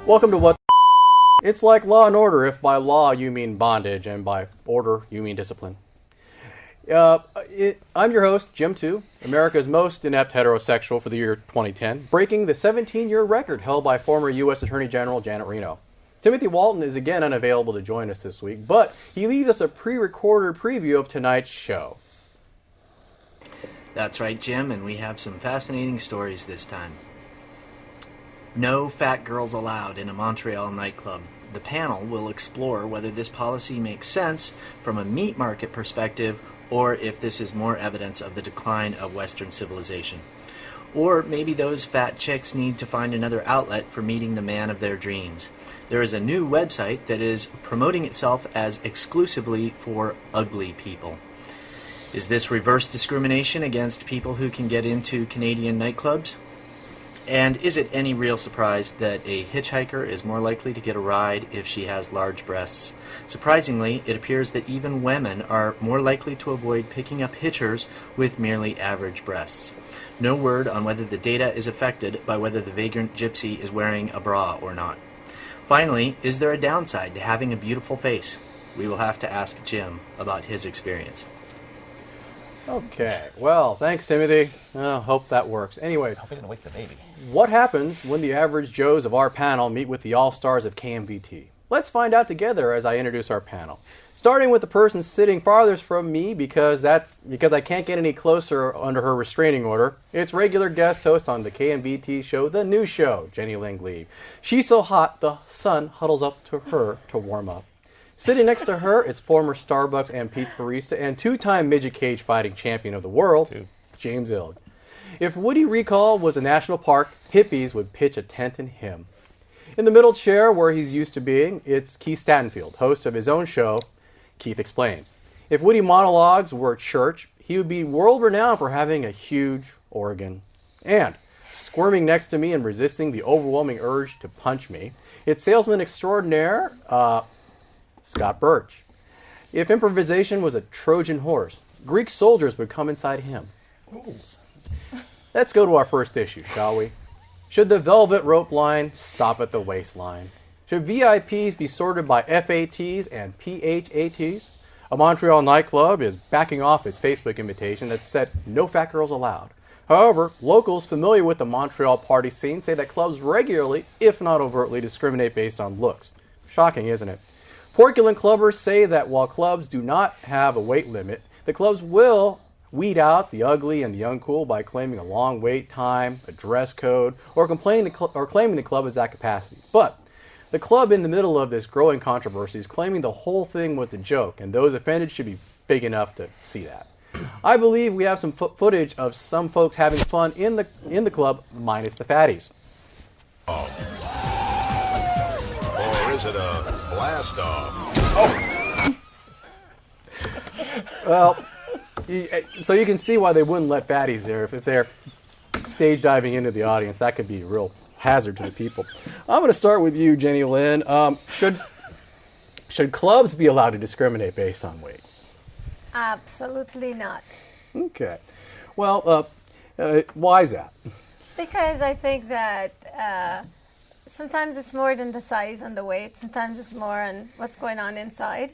Welcome to What the It's like Law and Order if by law you mean bondage and by order you mean discipline. I'm your host, Jim 2, America's most inept heterosexual for the year 2010, breaking the 17-year record held by former U.S. Attorney General Janet Reno. Timothy Walton is again unavailable to join us this week, but he leaves us a pre-recorded preview of tonight's show. That's right, Jim, and we have some fascinating stories this time. No fat girls allowed in a Montreal nightclub. The panel will explore whether this policy makes sense from a meat market perspective or if this is more evidence of the decline of Western civilization. Or maybe those fat chicks need to find another outlet for meeting the man of their dreams. There is a new website that is promoting itself as exclusively for ugly people. Is this reverse discrimination against people who can get into Canadian nightclubs? And is it any real surprise that a hitchhiker is more likely to get a ride if she has large breasts? Surprisingly, it appears that even women are more likely to avoid picking up hitchers with merely average breasts. No word on whether the data is affected by whether the vagrant gypsy is wearing a bra or not. Finally, is there a downside to having a beautiful face? We will have to ask Jim about his experience. Okay, well, thanks, Timothy. Hope that works. Anyways, hope he didn't wake the baby. What happens when the average Joes of our panel meet with the all-stars of KMVT? Let's find out together as I introduce our panel. Starting with the person sitting farthest from me because I can't get any closer under her restraining order. It's regular guest host on the KMVT show, The New Show, Jenny Ling Lee. She's so hot, the sun huddles up to her to warm up. Sitting next to her, it's former Starbucks and Pete's barista and two-time midget cage fighting champion of the world, James Ilg. If Woody Recall was a national park, hippies would pitch a tent in him. In the middle chair, where he's used to being, it's Keith Statenfield, host of his own show, Keith Explains. If Woody Monologues were at church, he would be world-renowned for having a huge organ. And, squirming next to me and resisting the overwhelming urge to punch me, it's salesman extraordinaire, Scott Birch. If improvisation was a Trojan horse, Greek soldiers would come inside him. Ooh. Let's go to our first issue, shall we? Should the velvet rope line stop at the waistline? Should VIPs be sorted by FATs and PHATs? A Montreal nightclub is backing off its Facebook invitation that said no fat girls allowed. However, locals familiar with the Montreal party scene say that clubs regularly, if not overtly, discriminate based on looks. Shocking, isn't it? Porculent clubbers say that while clubs do not have a weight limit, the clubs will weed out the ugly and the uncool by claiming a long wait time, a dress code, or claiming the club is at capacity. But the club in the middle of this growing controversy is claiming the whole thing was a joke, and those offended should be big enough to see that. I believe we have some footage of some folks having fun in the club, minus the fatties. Or is it a blast off? Oh. Well, so you can see why they wouldn't let fatties there. If they're stage diving into the audience, that could be a real hazard to the people. I'm going to start with you, Jenny Lynn. Should clubs be allowed to discriminate based on weight? Absolutely not. Okay. Well, why is that? Because I think that sometimes it's more than the size and the weight. Sometimes it's more on what's going on inside.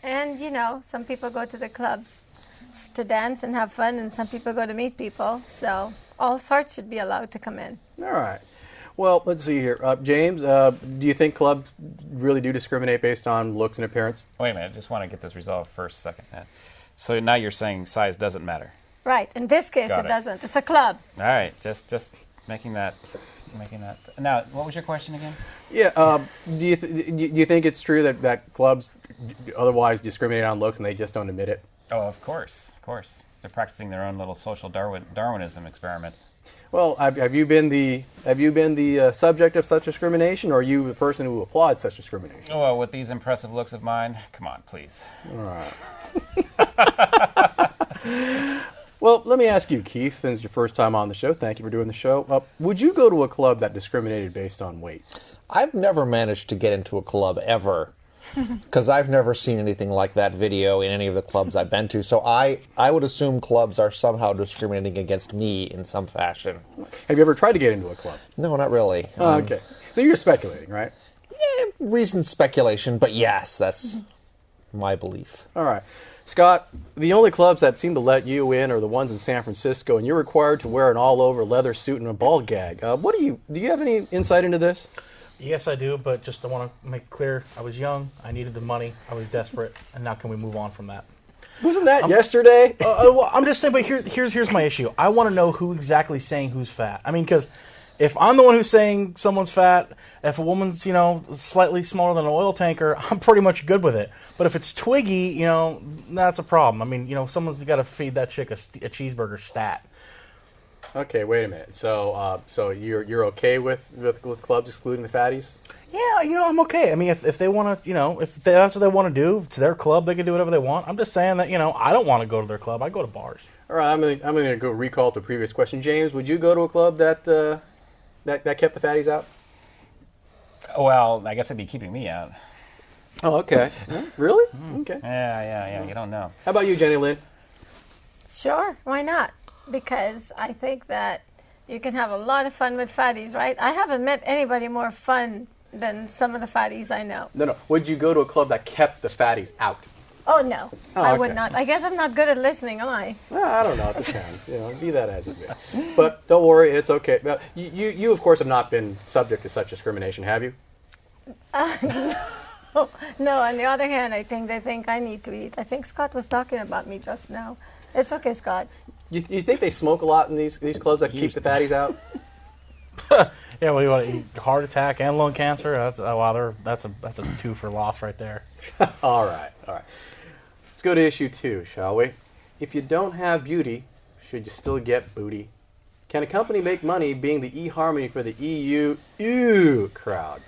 And, some people go to the clubs to dance and have fun, and some people go to meet people. So all sorts should be allowed to come in. All right. Well, let's see here. James, do you think clubs really do discriminate based on looks and appearance? Wait a minute. I just want to get this resolved first second. So now you're saying size doesn't matter. Right. In this case, it doesn't. It's a club. All right. Just making that. Now, what was your question again? Yeah. Do you think it's true that clubs otherwise discriminate on looks and they just don't admit it? Oh, of course. They're practicing their own little social Darwinism experiment. Well, have you been the subject of such discrimination, or are you the person who applauds such discrimination? Oh, well, with these impressive looks of mine, come on, please. All right. Well, let me ask you, Keith, since it's your first time on the show, thank you for doing the show. Would you go to a club that discriminated based on weight? I've never managed to get into a club ever, because I've never seen anything like that video in any of the clubs I've been to. So I would assume clubs are somehow discriminating against me in some fashion. Have you ever tried to get into a club? No, not really. Okay. So you're speculating, right? Reasoned speculation, but yes, that's my belief. All right. Scott, the only clubs that seem to let you in are the ones in San Francisco, and you're required to wear an all-over leather suit and a ball gag. Do you have any insight into this? Yes, I do, but just I want to make clear, I was young, I needed the money, I was desperate, and now can we move on from that? Wasn't that yesterday? Well, I'm just saying, but here's my issue. I want to know who exactly is saying who's fat. I mean, because if I'm the one who's saying someone's fat, if a woman's, slightly smaller than an oil tanker, I'm pretty much good with it. But if it's Twiggy, that's a problem. I mean, someone's got to feed that chick a cheeseburger stat. Okay, wait a minute. So you're okay with clubs excluding the fatties? Yeah, I'm okay. I mean, if they want to, that's what they want to do, it's their club, they can do whatever they want. I'm just saying that, I don't want to go to their club. I go to bars. All right, I'm gonna go recall the previous question. James, would you go to a club that kept the fatties out? Well, I guess it'd be keeping me out. Oh, okay. Really? Okay. Yeah. You don't know. How about you, Jenny Lynn? Sure, why not? Because I think that you can have a lot of fun with fatties, right? I haven't met anybody more fun than some of the fatties I know. No. Would you go to a club that kept the fatties out? Oh, no. Oh, I would not. I guess I'm not good at listening, am I? Well, I don't know. It depends. Be that as it may. But don't worry, it's okay. You, of course, have not been subject to such discrimination, have you? No, on the other hand, I think they think I need to eat. I think Scott was talking about me just now. It's okay, Scott. You think they smoke a lot in these clubs that keep the fatties out? Yeah, well, you want to eat heart attack and lung cancer? That's a 2 for loss right there. All right. Let's go to issue 2, shall we? If you don't have beauty, should you still get booty? Can a company make money being the eHarmony for the EU crowd?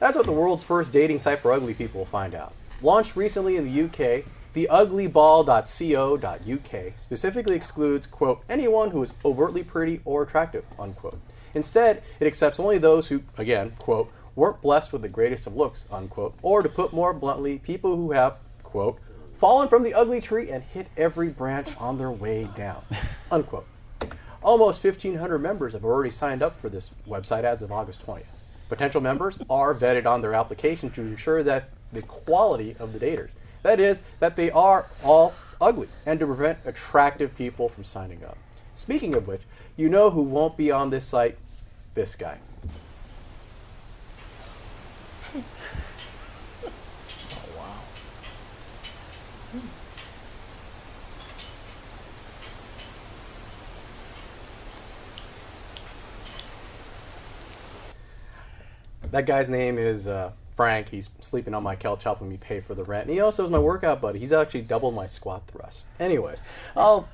That's what the world's first dating site for ugly people will find out. Launched recently in the UK, the uglyball.co.uk specifically excludes, quote, anyone who is overtly pretty or attractive, unquote. Instead, it accepts only those who, again, quote, weren't blessed with the greatest of looks, unquote, or to put more bluntly, people who have, quote, fallen from the ugly tree and hit every branch on their way down, unquote. Almost 1,500 members have already signed up for this website as of August 20th. Potential members are vetted on their application to ensure that the quality of the daters. That is, that they are all ugly, and to prevent attractive people from signing up. Speaking of which, you know who won't be on this site? This guy. Oh, wow. That guy's name is Frank. He's sleeping on my couch helping me pay for the rent. And he also is my workout buddy. He's actually doubled my squat thrust. Anyways,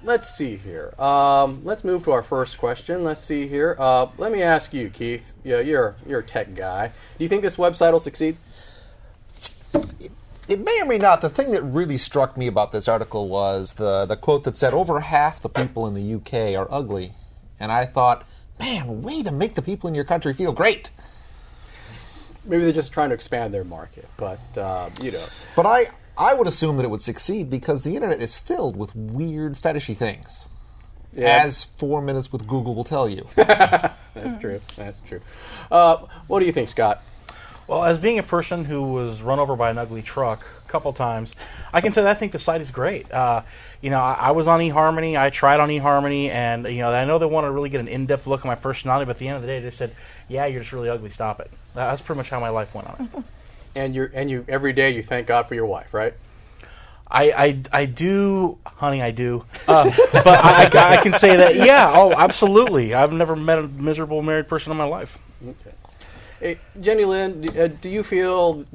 let's see here. Let's move to our first question. Let's see here. Let me ask you, Keith. Yeah, you're a tech guy. Do you think this website will succeed? It may or may not. The thing that really struck me about this article was the quote that said over half the people in the UK are ugly. And I thought, man, way to make the people in your country feel great. Maybe they're just trying to expand their market, but, But I would assume that it would succeed because the internet is filled with weird fetishy things. Yeah. As 4 Minutes with Google will tell you. That's true. What do you think, Scott? Well, as being a person who was run over by an ugly truck a couple times, I can tell you I think the site is great. I was on eHarmony. I tried on eHarmony, and I know they want to really get an in-depth look at my personality, but at the end of the day, they said, "Yeah, you're just really ugly. Stop it." That's pretty much how my life went on it. And you every day you thank God for your wife, right? I do, honey, I do. But I can say that, yeah, oh, absolutely. I've never met a miserable married person in my life. Okay. Hey, Jenny Lynn, do you feel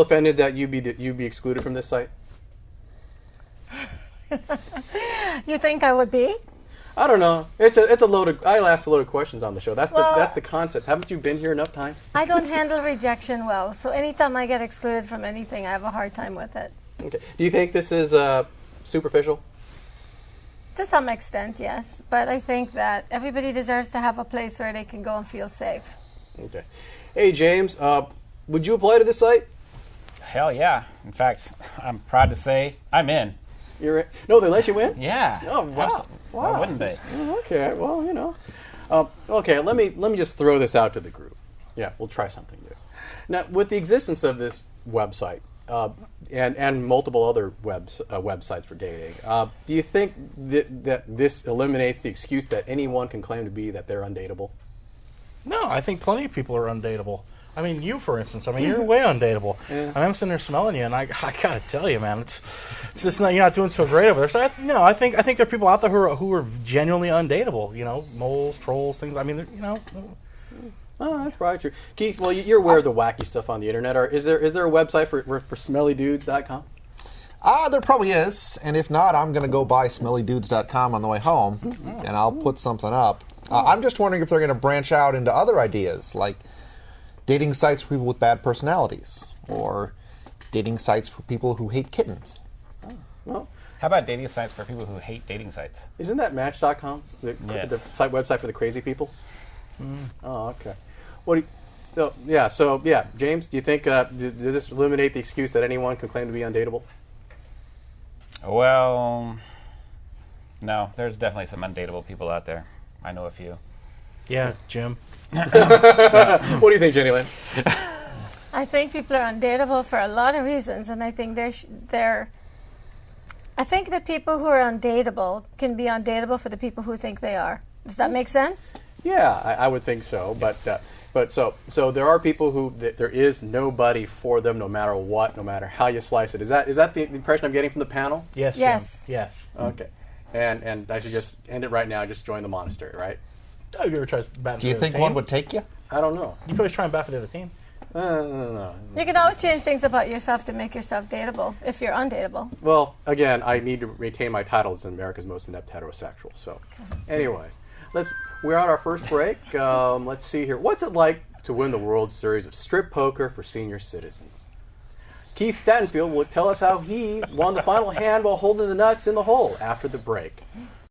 offended that you be excluded from this site? You think I would be? I don't know. It's a load of. I ask a load of questions on the show. That's the concept. Haven't you been here enough times? I don't handle rejection well, so anytime I get excluded from anything, I have a hard time with it. Okay. Do you think this is superficial? To some extent, yes. But I think that everybody deserves to have a place where they can go and feel safe. Okay. Hey, James, would you apply to this site? Hell yeah. In fact, I'm proud to say I'm in. You're in? No, they let you in? Yeah. Oh, wow. Wow. Why wouldn't they? Okay, well, okay, let me just throw this out to the group. Yeah, we'll try something new. Now, with the existence of this website and multiple other websites for dating, do you think that this eliminates the excuse that anyone can claim to be that they're undateable? No, I think plenty of people are undateable. I mean, you, for instance. I mean, you're way undateable. Yeah. I'm sitting there smelling you, and I gotta tell you, man, it's just not, you're not doing so great over there. So I think there are people out there who are genuinely undateable. You know, moles, trolls, things. I mean, you know. Oh, that's probably true. Keith, well, you're aware of the wacky stuff on the internet. Is there a website for smellydudes.com? There probably is, and if not, I'm going to go buy smellydudes.com on the way home, and I'll put something up. I'm just wondering if they're going to branch out into other ideas, like dating sites for people with bad personalities, or dating sites for people who hate kittens. Well, How about dating sites for people who hate dating sites? isn't that Match.com, the website for the crazy people? Oh, okay. What do you, so James, do you think does this eliminate the excuse that anyone can claim to be undateable? Well, no. There's definitely some undateable people out there. I know a few. Yeah, Jim. What do you think, Jenny Lynn? I think people are undateable for a lot of reasons, and I think I think the people who are undateable can be undateable for the people who think they are. Does that make sense? Yeah, I would think so. But so there are people who there is nobody for them, no matter what, no matter how you slice it. Is that the impression I'm getting from the panel? Yes. Yes. Jim. Yes. Okay. And I should just end it right now. Just join the monastery, right? Oh, you ever tried to bat for Do you the think other one team? would take you? I don't know. You could always try and bat for the other team. No. You can always change things about yourself to make yourself dateable if you're undateable. Well, again, I need to retain my title as America's most inept heterosexual. So, anyways, we're on our first break. Let's see here. What's it like to win the World Series of Strip Poker for senior citizens? Keith Stanfield will tell us how he won the final hand while holding the nuts in the hole after the break.